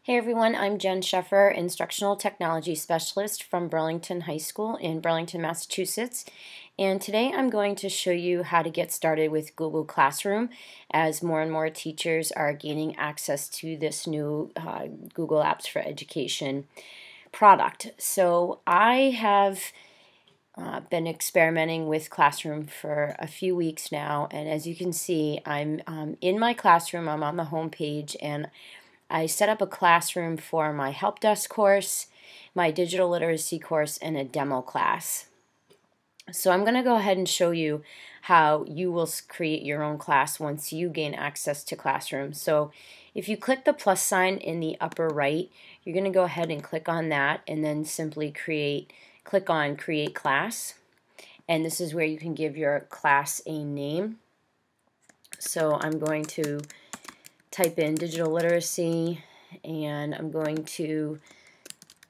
Hey everyone, I'm Jen Sheffer, Instructional Technology Specialist from Burlington High School in Burlington, Massachusetts. And today I'm going to show you how to get started with Google Classroom as more and more teachers are gaining access to this new Google Apps for Education product. So I have been experimenting with Classroom for a few weeks now, and as you can see, I'm in my classroom. I'm on the home page, and I set up a classroom for my help desk course, my digital literacy course, and a demo class. So I'm going to go ahead and show you how you will create your own class once you gain access to Classroom. So if you click the plus sign in the upper right, you're going to go ahead and click on that and then simply click on Create Class. And this is where you can give your class a name. So I'm going to type in digital literacy, and I'm going to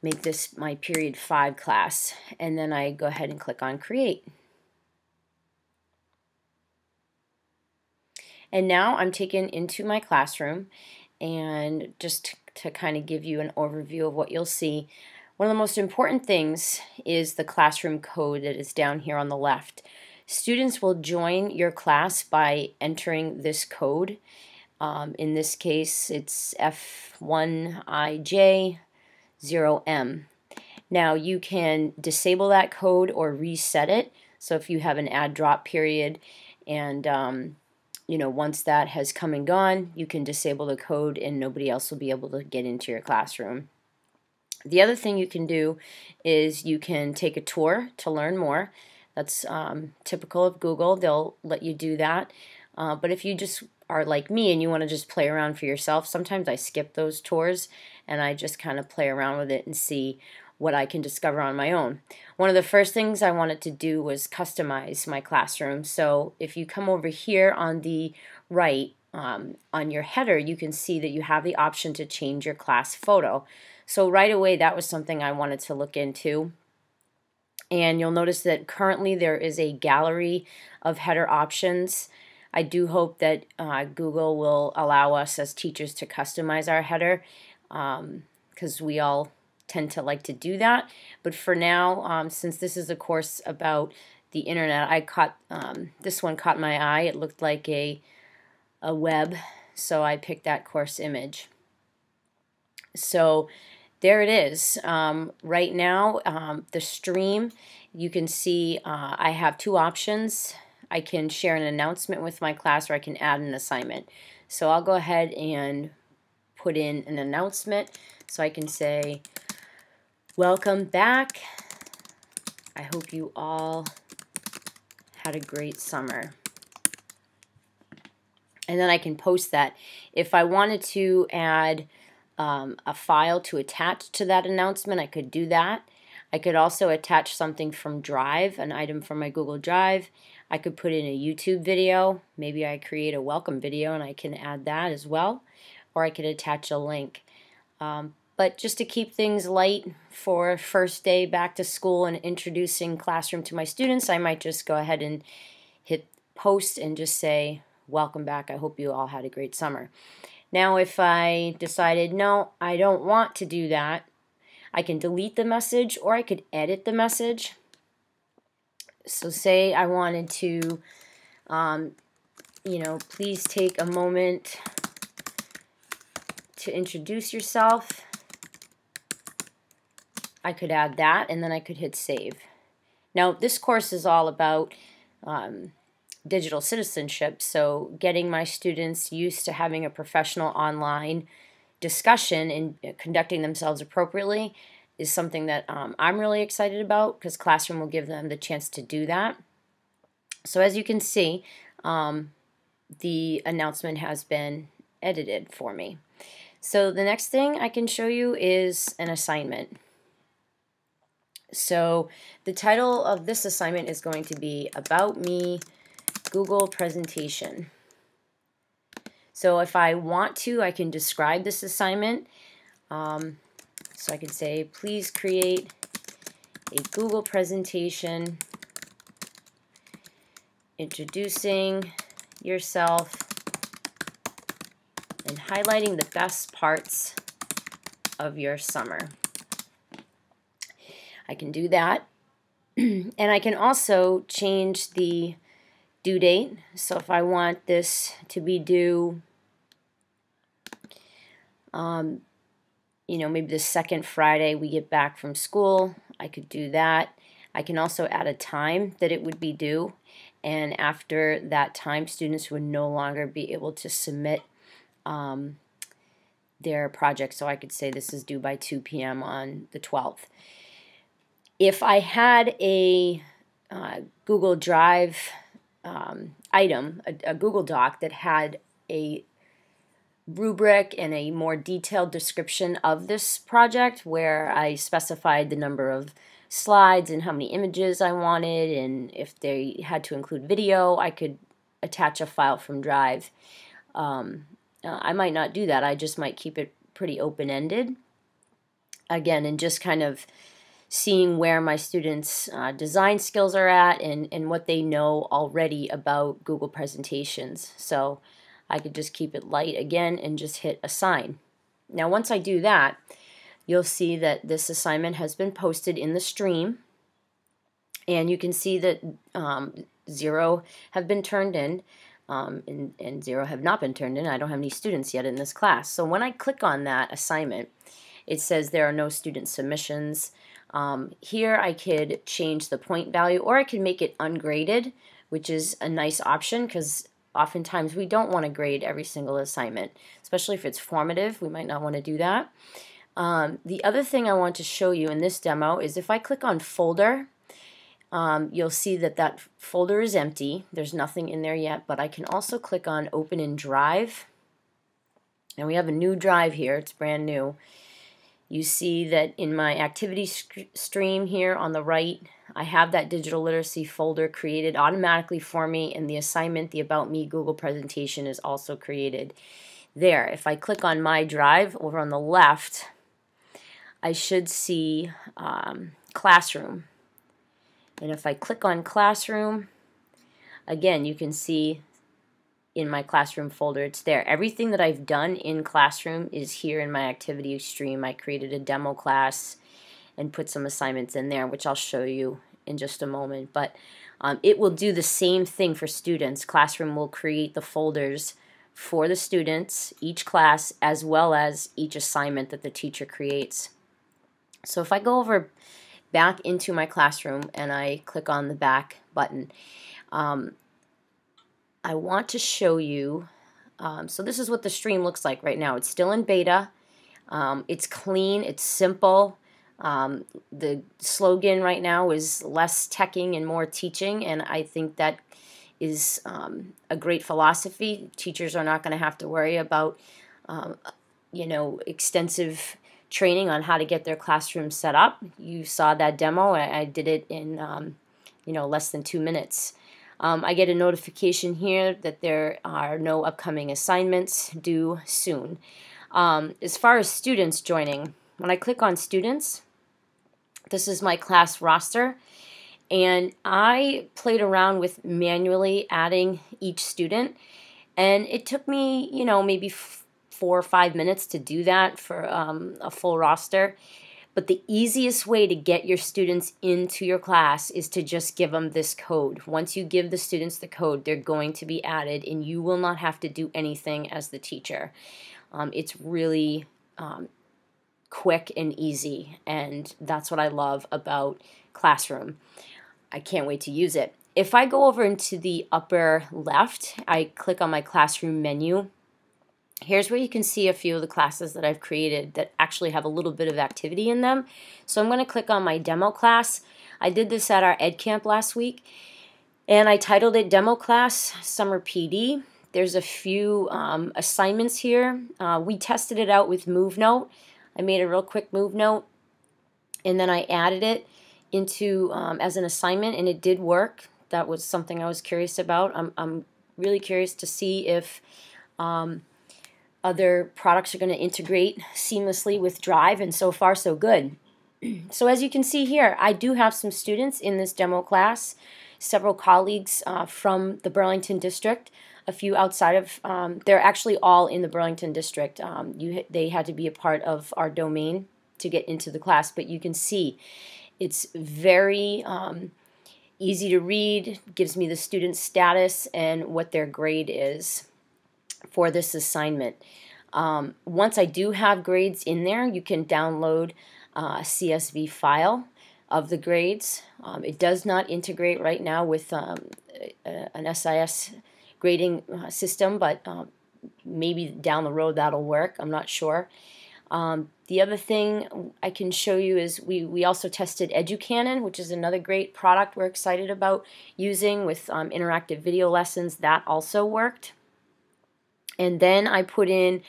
make this my period 5 class, and then I go ahead and click on create. And now I'm taken into my classroom, and just to kind of give you an overview of what you'll see, one of the most important things is the classroom code that is down here on the left. Students will join your class by entering this code. In this case, it's F1IJ0M. Now you can disable that code or reset it. So if you have an add drop period and once that has come and gone, you can disable the code and nobody else will be able to get into your classroom. The other thing you can do is you can take a tour to learn more. That's typical of Google. They'll let you do that. But if you just are like me and you want to just play around for yourself, sometimes I skip those tours and I just kind of play around with it and see what I can discover on my own. One of the first things I wanted to do was customize my classroom. So if you come over here on the right, on your header, you can see that you have the option to change your class photo. So right away, that was something I wanted to look into. And you'll notice that currently there is a gallery of header options. I do hope that Google will allow us as teachers to customize our header, because we all tend to like to do that. But for now, since this is a course about the internet, this one caught my eye. It looked like a web, so I picked that course image. So there it is. Right now, the stream, you can see I have two options. I can share an announcement with my class, or I can add an assignment. So I'll go ahead and put in an announcement. So I can say, welcome back. I hope you all had a great summer. And then I can post that. If I wanted to add a file to attach to that announcement, I could do that. I could also attach something from Drive, an item from my Google Drive. I could put in a YouTube video. Maybe I create a welcome video and I can add that as well. Or I could attach a link. But just to keep things light for first day back to school and introducing Classroom to my students, I might just go ahead and hit post and just say, welcome back. I hope you all had a great summer. Now if I decided, no, I don't want to do that, I can delete the message or I could edit the message. So say I wanted to, please take a moment to introduce yourself. I could add that and then I could hit save. Now this course is all about digital citizenship, so getting my students used to having a professional online discussion and conducting themselves appropriately is something that I'm really excited about, because Classroom will give them the chance to do that. So as you can see, the announcement has been edited for me. So the next thing I can show you is an assignment. So the title of this assignment is going to be About Me Google Presentation. So if I want to, I can describe this assignment. So I can say, please create a Google presentation introducing yourself and highlighting the best parts of your summer. I can do that. And I can also change the due date. So if I want this to be due, you know, maybe the second Friday we get back from school, I could do that. I can also add a time that it would be due, and after that time, students would no longer be able to submit their project. So I could say this is due by 2 p.m. on the 12th. If I had a Google Drive item, a Google Doc that had a rubric and a more detailed description of this project, where I specified the number of slides and how many images I wanted, and if they had to include video, I could attach a file from Drive. I might not do that. I just might keep it pretty open-ended, again, and just kind of seeing where my students' design skills are at, and what they know already about Google presentations. So I could just keep it light again and just hit assign. Now once I do that, you'll see that this assignment has been posted in the stream, and you can see that 0 have been turned in, and 0 have not been turned in. I don't have any students yet in this class. So when I click on that assignment, it says there are no student submissions. Here I could change the point value, or I could make it ungraded, which is a nice option because oftentimes we don't want to grade every single assignment, especially if it's formative. We might not want to do that. The other thing I want to show you in this demo is if I click on folder, you'll see that that folder is empty. There's nothing in there yet, but I can also click on open in Drive, and we have a new drive here. It's brand new. You see that in my activity stream here on the right, I have that digital literacy folder created automatically for me, and the assignment, the About Me Google presentation, is also created there. If I click on my drive over on the left, I should see Classroom. And if I click on Classroom, again, you can see in my Classroom folder, it's there. Everything that I've done in Classroom is here in my activity stream. I created a demo class and put some assignments in there, which I'll show you in just a moment. But it will do the same thing for students. Classroom will create the folders for the students, each class, as well as each assignment that the teacher creates. So if I go over back into my Classroom and I click on the back button, I want to show you, so this is what the stream looks like right now. It's still in beta. It's clean, it's simple. The slogan right now is less teching and more teaching, and I think that is a great philosophy. Teachers are not going to have to worry about you know, extensive training on how to get their classroom set up. You saw that demo. I did it in you know, less than 2 minutes. I get a notification here that there are no upcoming assignments due soon. As far as students joining, when I click on students, this is my class roster, and I played around with manually adding each student, and it took me, you know, maybe 4 or 5 minutes to do that for a full roster. But the easiest way to get your students into your class is to just give them this code. Once you give the students the code, they're going to be added, and you will not have to do anything as the teacher. It's really quick and easy, and that's what I love about Classroom. I can't wait to use it. If I go over into the upper left, I click on my Classroom menu. Here's where you can see a few of the classes that I've created that actually have a little bit of activity in them. So I'm going to click on my demo class. I did this at our Ed Camp last week, and I titled it Demo Class Summer PD. There's a few assignments here. We tested it out with MoveNote. I made a real quick MoveNote, and then I added it into as an assignment, and it did work. That was something I was curious about. I'm really curious to see if other products are going to integrate seamlessly with Drive, and so far so good. So as you can see here, I do have some students in this demo class. several colleagues from the Burlington district, a few outside of, they're actually all in the Burlington district. They had to be a part of our domain to get into the class, but you can see it's very easy to read, gives me the student's status and what their grade is for this assignment. Once I do have grades in there, you can download a CSV file of the grades. It does not integrate right now with an SIS grading system, but maybe down the road that'll work. I'm not sure. The other thing I can show you is we also tested EduCanon, which is another great product we're excited about using with interactive video lessons. That also worked. And then I put in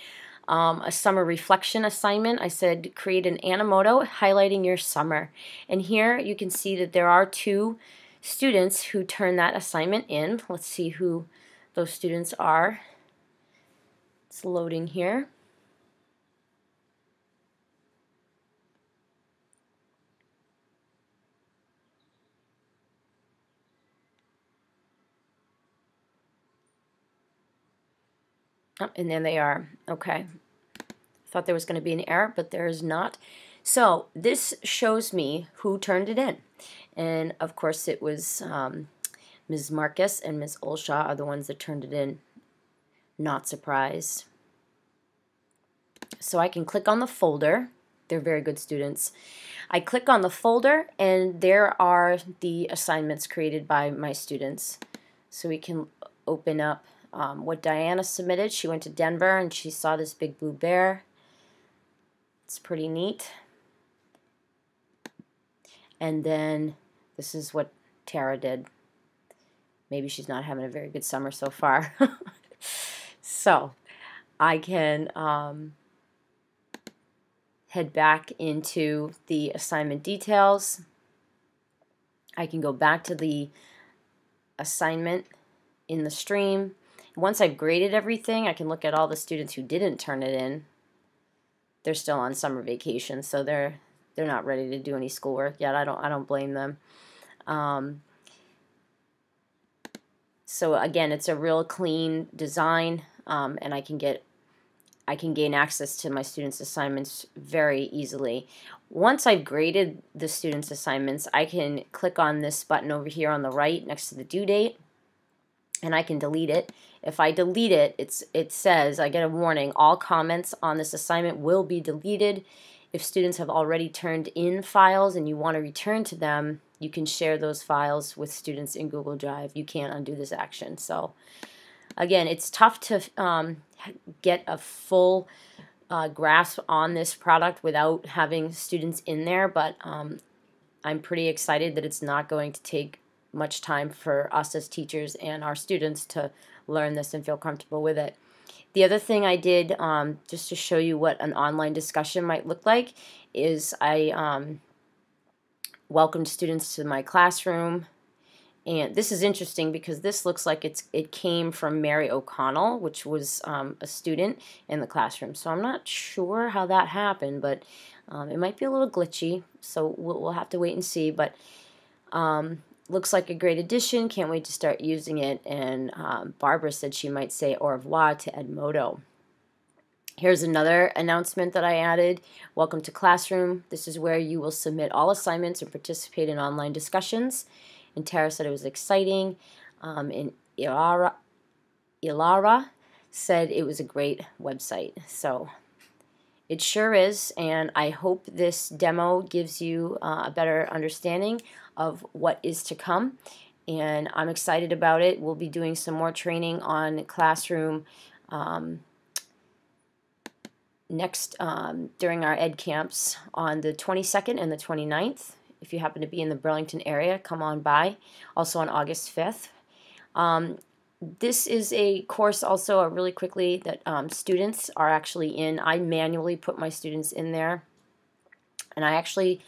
a summer reflection assignment. I said create an Animoto highlighting your summer. And here you can see that there are 2 students who turned that assignment in. Let's see who those students are. It's loading here. Oh, and there they are. Okay. Thought there was going to be an error, but there is not. So this shows me who turned it in. And of course it was Ms. Marcus and Ms. Olshaw are the ones that turned it in. Not surprised. So I can click on the folder. They're very good students. I click on the folder and there are the assignments created by my students. So we can open up what Diana submitted. She went to Denver and she saw this big blue bear. It's pretty neat. And then this is what Tara did. Maybe she's not having a very good summer so far. So I can head back into the assignment details. I can go back to the assignment in the stream. Once I've graded everything, I can look at all the students who didn't turn it in. They're still on summer vacation, so they're not ready to do any schoolwork yet. I don't blame them. So again, it's a real clean design, and I can gain access to my students' assignments very easily. Once I've graded the students' assignments, I can click on this button over here on the right next to the due date, and I can delete it. If I delete it, it says, I get a warning, all comments on this assignment will be deleted. If students have already turned in files and you want to return to them, you can share those files with students in Google Drive. You can't undo this action. So again, it's tough to get a full grasp on this product without having students in there, but I'm pretty excited that it's not going to take much time for us as teachers and our students to learn this and feel comfortable with it. The other thing I did, just to show you what an online discussion might look like, is I welcomed students to my classroom. And this is interesting because this looks like it came from Mary O'Connell, which was a student in the classroom. So I'm not sure how that happened, but it might be a little glitchy. So we'll have to wait and see. But looks like a great addition. Can't wait to start using it. And Barbara said she might say au revoir to Edmodo. Here's another announcement that I added. Welcome to Classroom. This is where you will submit all assignments and participate in online discussions. And Tara said it was exciting. And Ilara said it was a great website. So it sure is, and I hope this demo gives you a better understanding of what is to come. And I'm excited about it. We'll be doing some more training on Classroom next during our ed camps on the 22nd and the 29th. If you happen to be in the Burlington area, come on by. Also on August 5th. This is a course also, really quickly, that students are actually in. I manually put my students in there. And I actually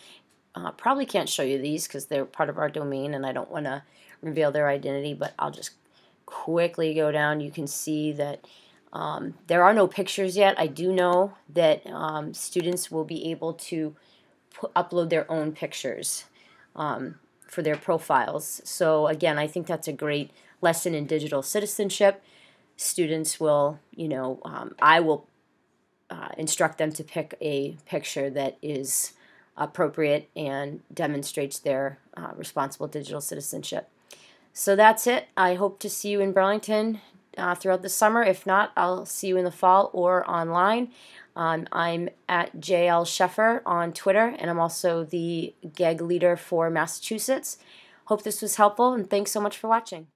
probably can't show you these because they're part of our domain and I don't want to reveal their identity, but I'll just quickly go down. You can see that there are no pictures yet. I do know that students will be able to upload their own pictures for their profiles. So again, I think that's a great lesson in digital citizenship. Students will, I will instruct them to pick a picture that is appropriate and demonstrates their responsible digital citizenship. So that's it. I hope to see you in Burlington throughout the summer. If not, I'll see you in the fall or online. I'm at JL Sheffer on Twitter, and I'm also the GEG leader for Massachusetts. Hope this was helpful, and thanks so much for watching.